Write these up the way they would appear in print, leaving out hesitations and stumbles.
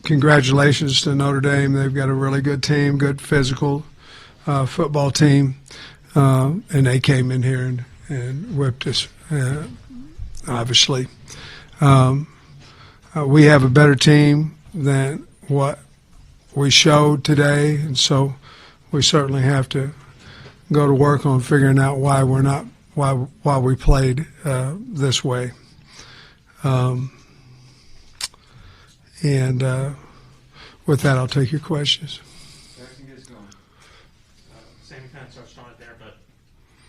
congratulations to Notre Dame. They've got a really good team, good physical football team, and they came in here and whipped us, obviously. We have a better team than what we showed today, and so we certainly have to go to work on figuring out why we played this way. And with that, I'll take your questions. Sam kind of touched on it there, but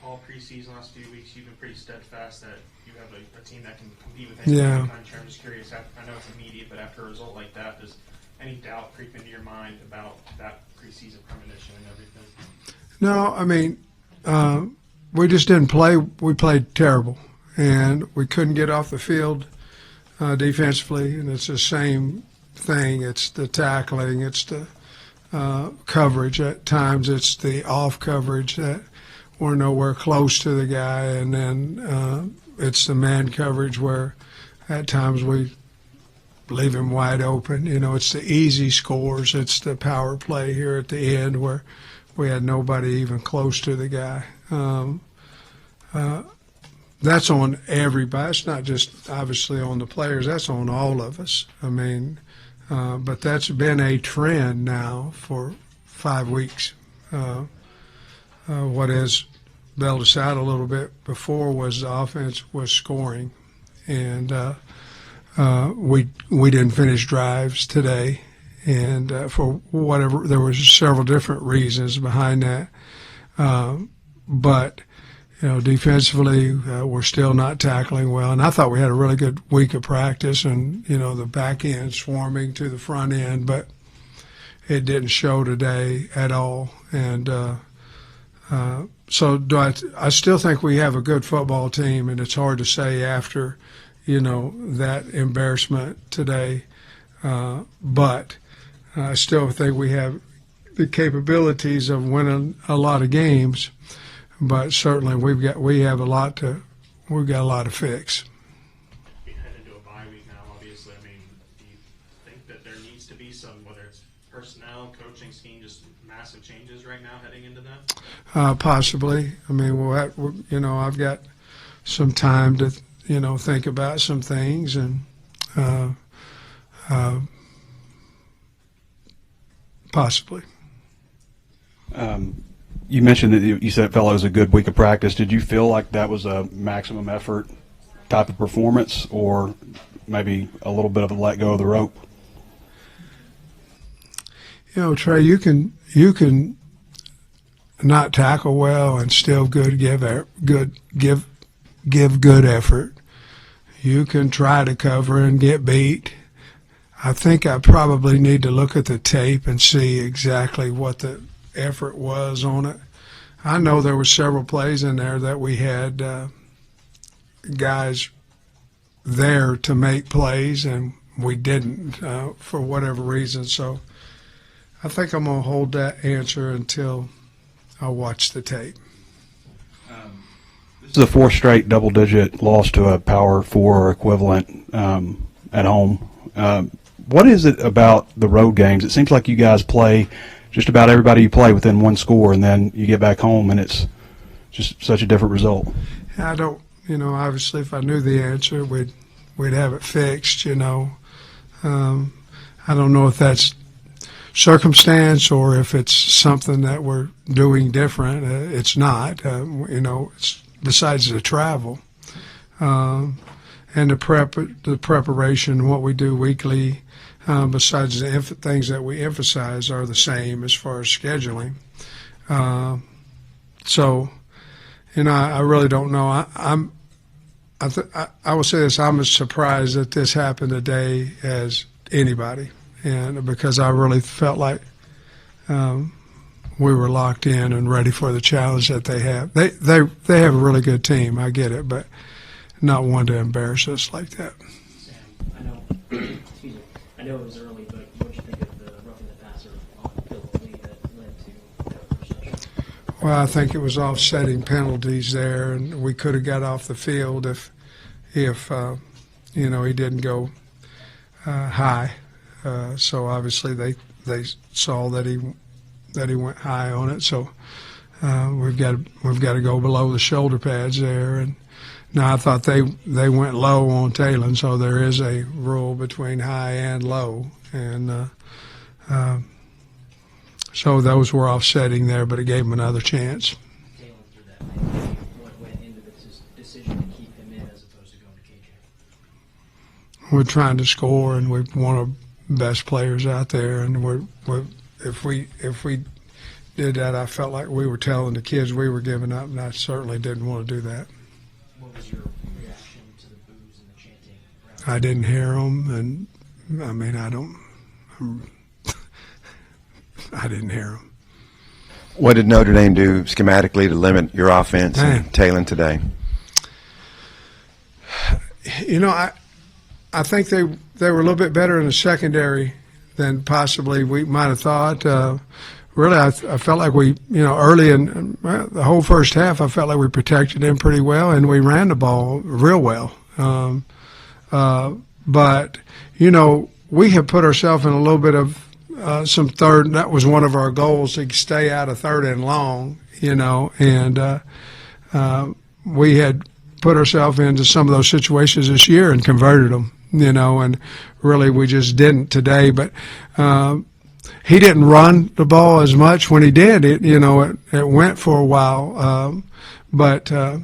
all preseason, last few weeks, you've been pretty steadfast that you have a team that can compete with any country. I'm just curious, I know it's immediate, but after a result like that, does any doubt creep into your mind about that preseason premonition and everything? No, I mean, we just didn't play. We played terrible, and we couldn't get off the field defensively, and it's the same thing. It's the tackling, it's the coverage. At times it's the off coverage that we're nowhere close to the guy, and then it's the man coverage where at times we leave him wide open. You know, it's the easy scores. It's the power play here at the end where we had nobody even close to the guy. That's on everybody. It's not just obviously on the players. That's on all of us. I mean, but that's been a trend now for 5 weeks. What has bailed us out a little bit before was the offense was scoring, and we didn't finish drives today, and for whatever, there was several different reasons behind that, but you know, defensively we're still not tackling well, and I thought we had a really good week of practice, and you know, the back end swarming to the front end, but it didn't show today at all, and so I still think we have a good football team, and it's hard to say after, you know, that embarrassment today, but I still think we have the capabilities of winning a lot of games, but certainly we've got a lot to fix. We head into a bye week now, obviously. I mean, do you think that there needs to be some, whether it's personnel, coaching scheme, just massive changes right now heading into that? Possibly. I mean, you know, I've got some time to, you know, think about some things, and possibly. You mentioned that you said it felt like it was a good week of practice. Did you feel like that was a maximum effort type of performance, or maybe a little bit of a let go of the rope? You know, Trey, you can not tackle well and still give good effort. You can try to cover and get beat. I think I probably need to look at the tape and see exactly what the effort was on it. I know there were several plays in there that we had guys there to make plays, and we didn't for whatever reason. So I think I'm going to hold that answer until I watch the tape. This is a fourth straight double-digit loss to a Power 4 or equivalent at home. What is it about the road games? It seems like you guys play just about everybody you play within one score, and then you get back home and it's just such a different result. I don't, you know, obviously if I knew the answer, we'd have it fixed, you know. I don't know if that's circumstance or if it's something that we're doing different. It's not, you know, it's besides the travel and the preparation, what we do weekly, besides the things that we emphasize are the same as far as scheduling. So, you know, I really don't know. I will say this: I'm as surprised that this happened today as anybody, and because I really felt like we were locked in and ready for the challenge that they have. They have a really good team. I get it, but not one to embarrass us like that. Sam, I know. Excuse me. I know it was early, but what did you think of the roughing the passer on penalty that led to that interception? Well, I think it was offsetting penalties there, and we could have got off the field if you know, he didn't go high. So obviously they saw that he went high on it. So we've got to go below the shoulder pads there. And now I thought they went low on Talon, so there is a rule between high and low, and so those were offsetting there, but it gave him another chance. Talon threw that maybe what went into the decision to keep him in as opposed to going to KJ? We're trying to score, and we're one of the best players out there, and if we did that, I felt like we were telling the kids we were giving up, and I certainly didn't want to do that. What was your reaction to the boos and the chanting? I didn't hear them, and I mean, I didn't hear them. What did Notre Dame do schematically to limit your offense and Talon today? You know, I think they were a little bit better in the secondary than possibly we might have thought. Really, I felt like we, early in the whole first half, I felt like we protected them pretty well, and we ran the ball real well. But, we have put ourselves in a little bit of some third, and that was one of our goals, to stay out of third and long, and we had put ourselves into some of those situations this year and converted them, and really we just didn't today. But he didn't run the ball as much. When he did, it went for a while, but I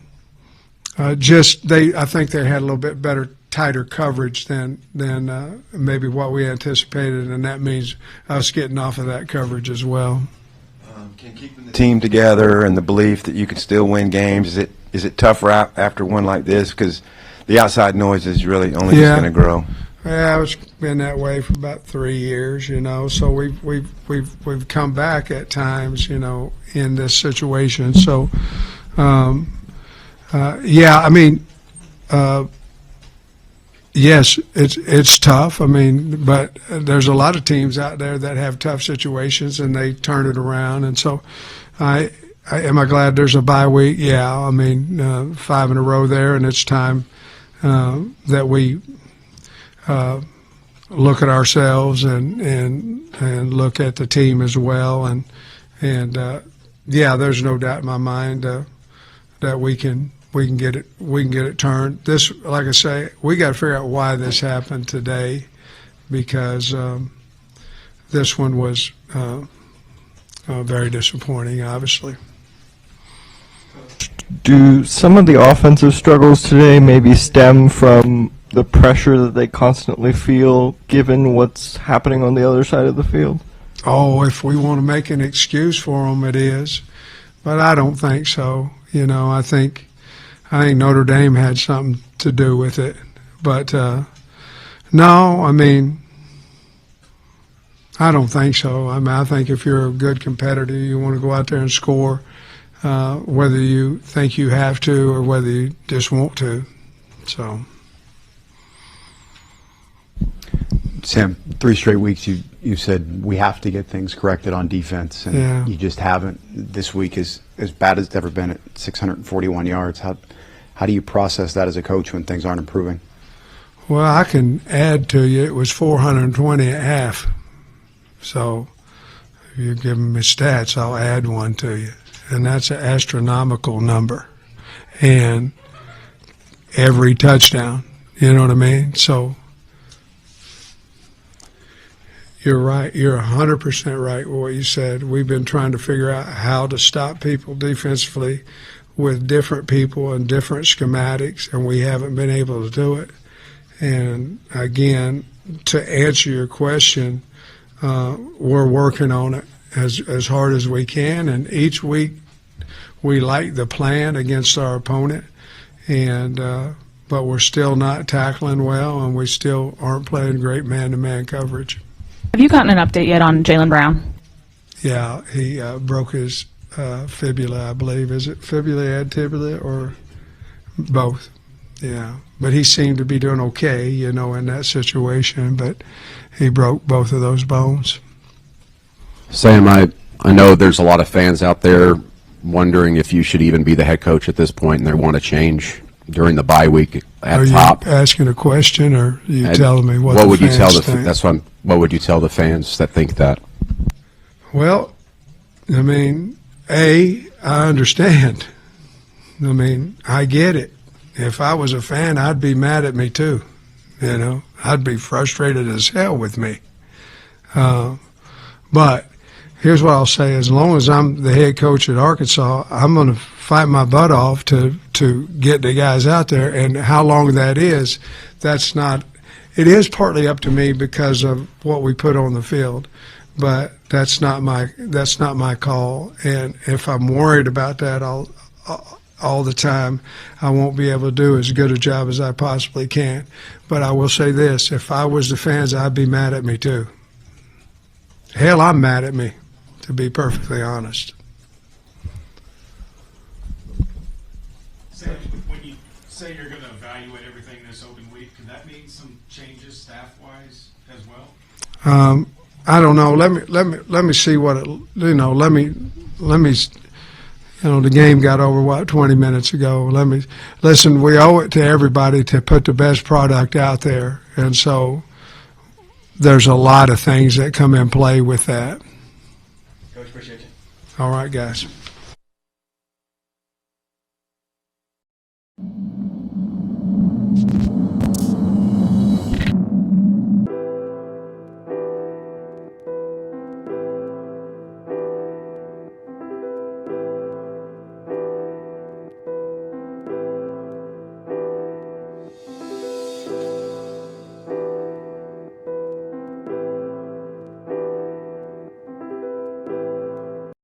think they had a little bit better, tighter coverage than maybe what we anticipated, and that means us getting off of that coverage as well. Can keeping the team together and the belief that you can still win games, is it tougher after one like this, because the outside noise is really only just going to grow? Yeah, it's been that way for about 3 years, So we've come back at times, in this situation. So, yes, it's tough. But there's a lot of teams out there that have tough situations and they turn it around. And so, am I glad there's a bye week? Yeah, 5 in a row there, and it's time that we look at ourselves and look at the team as well. And there's no doubt in my mind that we can get it turned. This, like I say, we got to figure out why this happened today, because this one was very disappointing, obviously. Do some of the offensive struggles today maybe stem from the pressure that they constantly feel given what's happening on the other side of the field? Oh, if we want to make an excuse for them, it is. But I don't think so. I think Notre Dame had something to do with it. But no, I don't think so. I think if you're a good competitor, you want to go out there and score, whether you think you have to or whether you just want to. So. Sam, 3 straight weeks you said we have to get things corrected on defense, and you just haven't. This week is as bad as it's ever been at 641 yards. How do you process that as a coach when things aren't improving? Well, I can add to you. It was 420 at half. So if you're giving me stats, I'll add one to you. And that's an astronomical number. And every touchdown, you know what I mean? So you're right. You're 100% right with what you said. We've been trying to figure out how to stop people defensively with different people and different schematics, and we haven't been able to do it. And again, to answer your question, we're working on it as hard as we can, and each week we like the plan against our opponent, and but we're still not tackling well, and we still aren't playing great man-to-man coverage. Have you gotten an update yet on Jaylen Brown? Yeah, he broke his fibula, I believe. Is it fibula and tibia, or both? Yeah, but he seemed to be doing okay, in that situation, but he broke both of those bones. Sam, I know there's a lot of fans out there wondering if you should even be the head coach at this point, and they want to change during the bye week at Are top. you asking a question, or are you And telling me what would the you tell fans the? think? That's what I'm What would you tell the fans that think that? Well, I mean, I understand. I mean, I get it. If I was a fan, I'd be mad at me too. You know, I'd be frustrated as hell with me. But here's what I'll say: as long as I'm the head coach at Arkansas, I'm going to fight my butt off to get the guys out there. And how long that is, that's not. It is partly up to me because of what we put on the field, but that's not my call. And if I'm worried about that, all the time, I won't be able to do as good a job as I possibly can. But I will say this: if I was the fans, I'd be mad at me too. Hell, I'm mad at me, to be perfectly honest. When you say you're going to evaluate everything this open week, could that mean some changes staff-wise as well? I don't know. Let me see what it. Let me. The game got over 20 minutes ago. Listen. We owe it to everybody to put the best product out there, and so there's a lot of things that come in play with that. Coach, appreciate you. All right, guys.